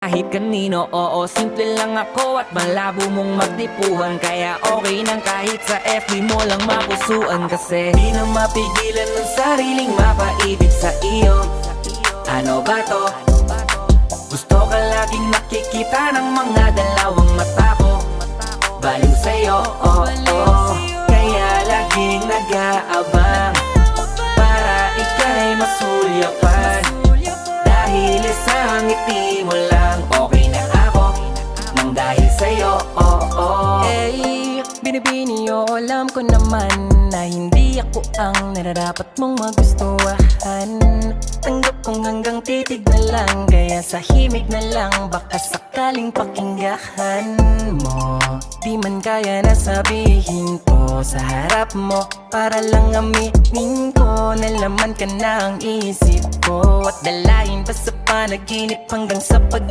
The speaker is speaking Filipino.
kahit kanino. Oo, simple lang ako at malabo mong magdipuhan, kaya okay nang kahit sa FB mo lang mapusuan. Kasi di na mapigilan ng sariling mapaibig sa iyo. Ano ba to? Gusto ka laging nakikita ng mga dalawang mata ko. Baliw sa'yo, oh, oh. Kaya laging nag-aabang para ika'y masulyapan. Dahil isang ngiti mo lang, okay na ako nang dahil sa'yo, oh, oh. Eh, binibini o alam ko naman na hindi ako ang nararapat mong magustuhan. Tanggap kong hanggang titig na lang, kaya sa himig na lang baka sakaling pakinggan mo. Di man kaya na sabihin ko sa harap mo, para lang aminin ko na laman ka na ang isip ko. At dalayin pa sa panaginip hanggang sa pag